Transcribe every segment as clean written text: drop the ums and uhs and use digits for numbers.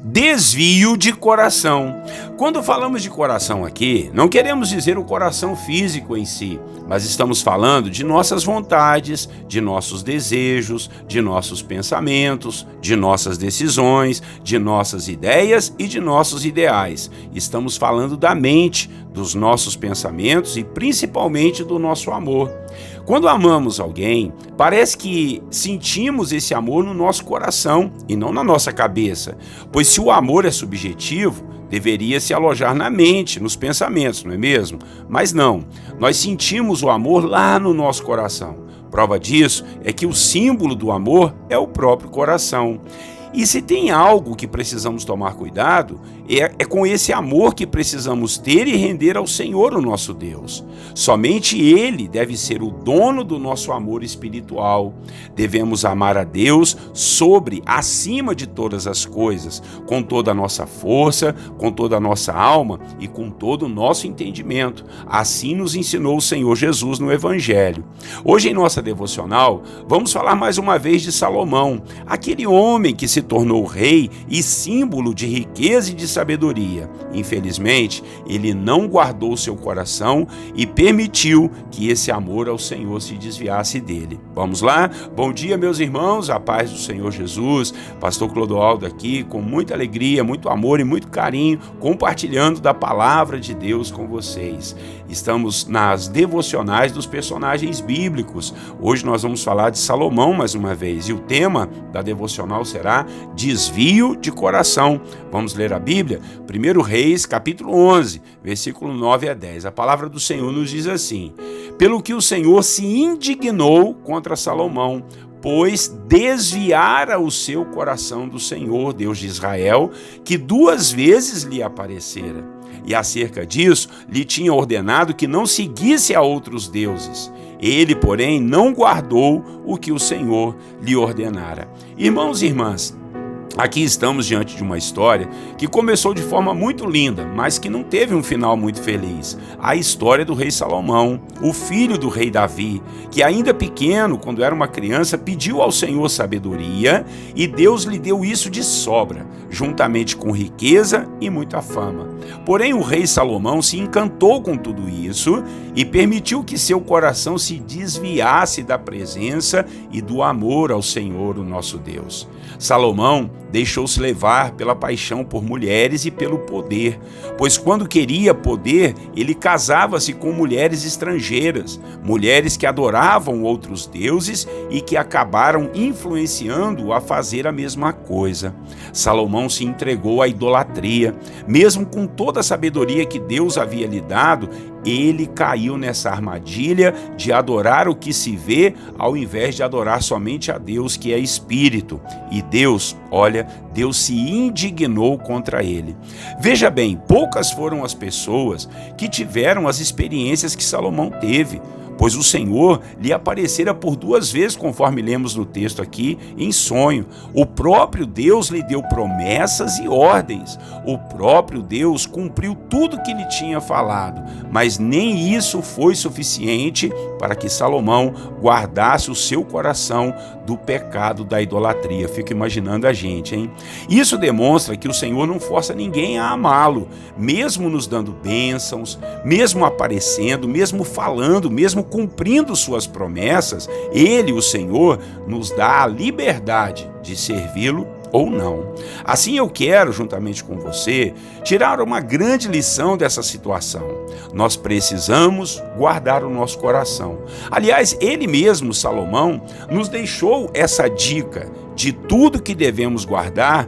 Desvio de coração. Quando falamos de coração aqui, não queremos dizer o coração físico em si, mas estamos falando de nossas vontades, de nossos desejos, de nossos pensamentos, de nossas decisões, de nossas ideias e de nossos ideais. Estamos falando da mente, dos nossos pensamentos e principalmente do nosso amor. Quando amamos alguém, parece que sentimos esse amor no nosso coração e não na nossa cabeça, pois se o amor é subjetivo, deveria se alojar na mente, nos pensamentos, não é mesmo? Mas não, nós sentimos o amor lá no nosso coração. Prova disso é que o símbolo do amor é o próprio coração. E se tem algo que precisamos tomar cuidado, é com esse amor que precisamos ter e render ao Senhor, o nosso Deus. Somente Ele deve ser o dono do nosso amor espiritual. Devemos amar a Deus acima de todas as coisas, com toda a nossa força, com toda a nossa alma e com todo o nosso entendimento. Assim nos ensinou o Senhor Jesus no Evangelho. Hoje em nossa devocional, vamos falar mais uma vez de Salomão, aquele homem que se tornou rei e símbolo de riqueza e de sabedoria. Infelizmente, ele não guardou seu coração e permitiu que esse amor ao Senhor se desviasse dele. Vamos lá? Bom dia, meus irmãos, a paz do Senhor Jesus. Pastor Clodoaldo aqui, com muita alegria, muito amor e muito carinho, compartilhando da palavra de Deus com vocês. Estamos nas devocionais dos personagens bíblicos. Hoje nós vamos falar de Salomão mais uma vez e o tema da devocional será desvio de coração. Vamos ler a Bíblia? 1 Reis, capítulo 11, versículo 9 a 10. A palavra do Senhor nos diz assim: pelo que o Senhor se indignou contra Salomão, pois desviara o seu coração do Senhor, Deus de Israel, que 2 vezes lhe aparecera. E acerca disso, lhe tinha ordenado que não seguisse a outros deuses. Ele, porém, não guardou o que o Senhor lhe ordenara. Irmãos e irmãs, aqui estamos diante de uma história que começou de forma muito linda, mas que não teve um final muito feliz. A história do rei Salomão, o filho do rei Davi, que ainda pequeno, quando era uma criança, pediu ao Senhor sabedoria e Deus lhe deu isso de sobra, juntamente com riqueza e muita fama. Porém, o rei Salomão se encantou com tudo isso e permitiu que seu coração se desviasse da presença e do amor ao Senhor, o nosso Deus. Salomão deixou-se levar pela paixão por mulheres e pelo poder, pois quando queria poder, ele casava-se com mulheres estrangeiras, mulheres que adoravam outros deuses e que acabaram influenciando-o a fazer a mesma coisa. Salomão se entregou à idolatria, mesmo com toda a sabedoria que Deus havia lhe dado, ele caiu nessa armadilha de adorar o que se vê, ao invés de adorar somente a Deus, que é Espírito. E Deus se indignou contra ele. Veja bem, poucas foram as pessoas que tiveram as experiências que Salomão teve, pois o Senhor lhe aparecera por 2 vezes, conforme lemos no texto aqui, em sonho. O próprio Deus lhe deu promessas e ordens. O próprio Deus cumpriu tudo que lhe tinha falado, mas nem isso foi suficiente para que Salomão guardasse o seu coração do pecado da idolatria. Fico imaginando a gente, hein? Isso demonstra que o Senhor não força ninguém a amá-lo, mesmo nos dando bênçãos, mesmo aparecendo, mesmo falando, mesmo cumprindo suas promessas. Ele, o Senhor, nos dá a liberdade de servi-lo ou não. Assim eu quero, juntamente com você, tirar uma grande lição dessa situação. Nós precisamos guardar o nosso coração. Aliás, ele mesmo, Salomão, nos deixou essa dica: de tudo que devemos guardar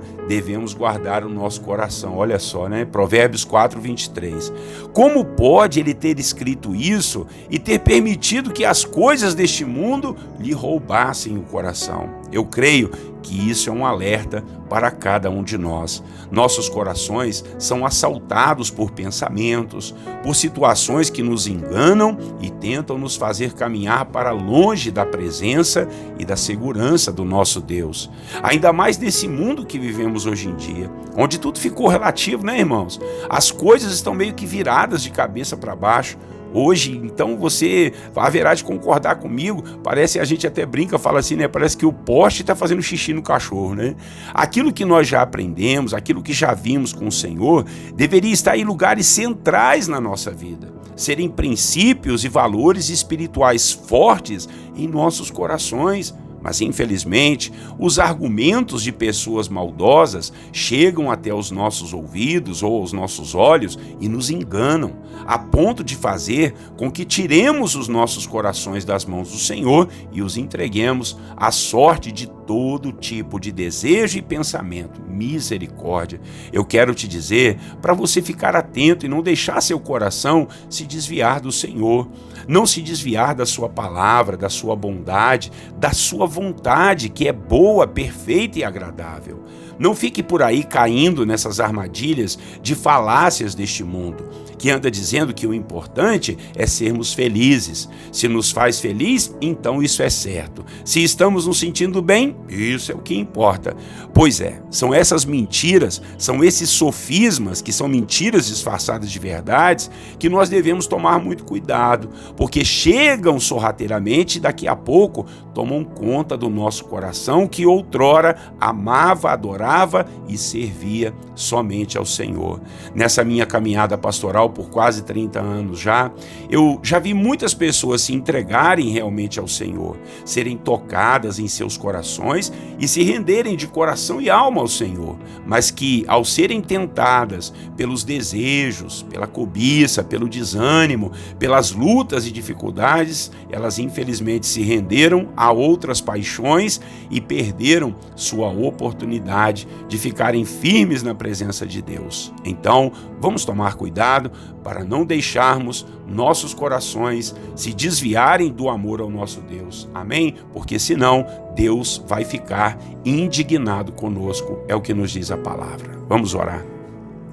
o nosso coração. Olha só, né? Provérbios 4, 23. Como pode ele ter escrito isso e ter permitido que as coisas deste mundo lhe roubassem o coração? Eu creio que isso é um alerta para cada um de nós. Nossos corações são assaltados por pensamentos, por situações que nos enganam e tentam nos fazer caminhar para longe da presença e da segurança do nosso Deus. Ainda mais nesse mundo que vivemos hoje em dia, onde tudo ficou relativo, né, irmãos? As coisas estão meio que viradas de cabeça para baixo. Hoje, então você haverá de concordar comigo, parece, a gente até brinca, fala assim, né? Parece que o poste está fazendo xixi no cachorro, né? Aquilo que nós já aprendemos, aquilo que já vimos com o Senhor, deveria estar em lugares centrais na nossa vida, serem princípios e valores espirituais fortes em nossos corações. Mas, infelizmente, os argumentos de pessoas maldosas chegam até os nossos ouvidos ou aos nossos olhos e nos enganam, a ponto de fazer com que tiremos os nossos corações das mãos do Senhor e os entreguemos à sorte de todo tipo de desejo e pensamento. Misericórdia! Eu quero te dizer para você ficar atento e não deixar seu coração se desviar do Senhor, não se desviar da sua palavra, da sua bondade, da sua vontade, que é boa, perfeita e agradável. Não fique por aí caindo nessas armadilhas de falácias deste mundo, que anda dizendo que o importante é sermos felizes. Se nos faz feliz, então isso é certo. Se estamos nos sentindo bem, isso é o que importa. Pois é, são essas mentiras, são esses sofismas, que são mentiras disfarçadas de verdades, que nós devemos tomar muito cuidado, porque chegam sorrateiramente e daqui a pouco tomam conta do nosso coração, que outrora amava, adorava e servia somente ao Senhor. Nessa minha caminhada pastoral por quase 30 anos já, eu já vi muitas pessoas se entregarem realmente ao Senhor, serem tocadas em seus corações e se renderem de coração e alma ao Senhor, mas que, ao serem tentadas pelos desejos, pela cobiça, pelo desânimo, pelas lutas e dificuldades, elas infelizmente se renderam a outras paixões e perderam sua oportunidade de ficarem firmes na presença de Deus. Então, vamos tomar cuidado para não deixarmos nossos corações se desviarem do amor ao nosso Deus. Amém? Porque senão Deus vai ficar indignado conosco, é o que nos diz a palavra. Vamos orar.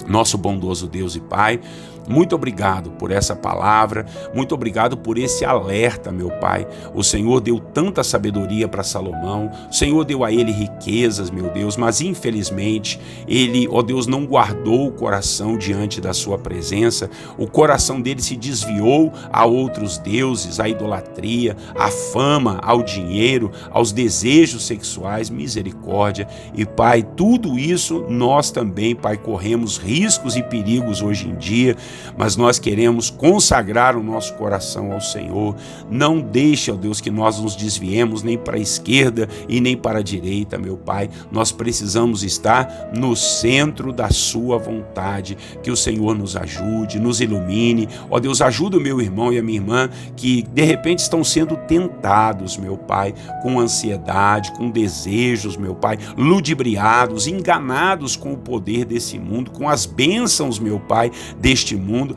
Nosso bondoso Deus e Pai, muito obrigado por essa palavra, muito obrigado por esse alerta, meu Pai. O Senhor deu tanta sabedoria para Salomão, o Senhor deu a ele riquezas, meu Deus, mas infelizmente ele, ó Deus, não guardou o coração diante da sua presença. O coração dele se desviou a outros deuses, à idolatria, à fama, ao dinheiro, aos desejos sexuais. Misericórdia. E Pai, tudo isso nós também, Pai, corremos riscos e perigos hoje em dia, mas nós queremos consagrar o nosso coração ao Senhor. Não deixe, ó Deus, que nós nos desviemos nem para a esquerda e nem para a direita, meu Pai. Nós precisamos estar no centro da sua vontade. Que o Senhor nos ajude, nos ilumine. Ó Deus, ajuda o meu irmão e a minha irmã que de repente estão sendo tentados, meu Pai, com ansiedade, com desejos, meu Pai, ludibriados, enganados com o poder desse mundo, com as bênçãos, meu Pai, deste mundo.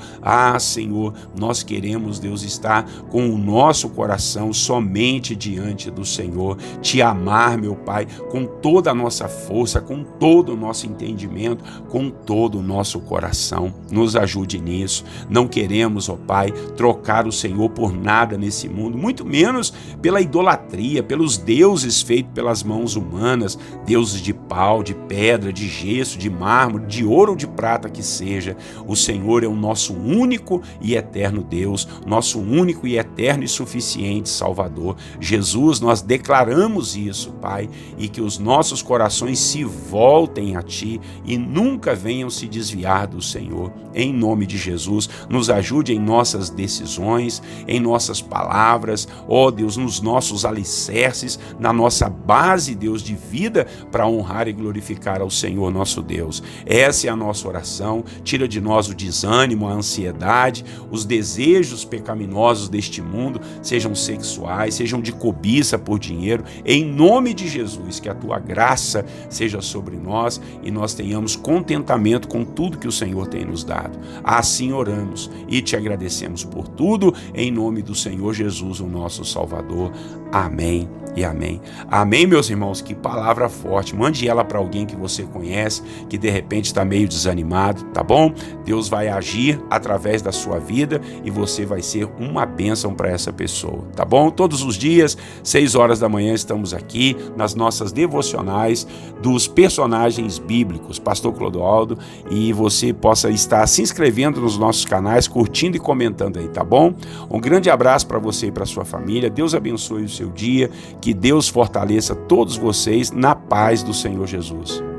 Senhor, nós queremos, Deus, estar com o nosso coração somente diante do Senhor, te amar, meu Pai, com toda a nossa força, com todo o nosso entendimento, com todo o nosso coração. Nos ajude nisso. Não queremos, ó Pai, trocar o Senhor por nada nesse mundo, muito menos pela idolatria, pelos deuses feitos pelas mãos humanas, deuses de pau, de pedra, de gesso, de mármore, de ouro ou de prata que seja. O Senhor é o nosso único e eterno Deus, nosso único e eterno e suficiente Salvador. Jesus, nós declaramos isso, Pai, e que os nossos corações se voltem a Ti e nunca venham se desviar do Senhor. Em nome de Jesus, nos ajude em nossas decisões, em nossas palavras, ó Deus, nos nossos alicerces, na nossa base, Deus, de vida para honrar e glorificar ao Senhor nosso Deus. Essa é a nossa oração. Tira de nós o desânimo, a ansiedade, os desejos pecaminosos deste mundo, sejam sexuais, sejam de cobiça por dinheiro, em nome de Jesus, que a Tua graça seja sobre nós e nós tenhamos contentamento com tudo que o Senhor tem nos dado. Assim oramos e te agradecemos por tudo, em nome do Senhor Jesus, o nosso Salvador. Amém e amém. Amém, meus irmãos, que palavra forte. Mande ela para alguém que você conhece, que de repente está meio desanimado, desanimado, tá bom? Deus vai agir através da sua vida e você vai ser uma bênção para essa pessoa, tá bom? Todos os dias, 6 horas da manhã, estamos aqui nas nossas devocionais dos personagens bíblicos, Pastor Clodoaldo, e você possa estar se inscrevendo nos nossos canais, curtindo e comentando aí, tá bom? Um grande abraço para você e para sua família. Deus abençoe o seu dia, que Deus fortaleça todos vocês na paz do Senhor Jesus.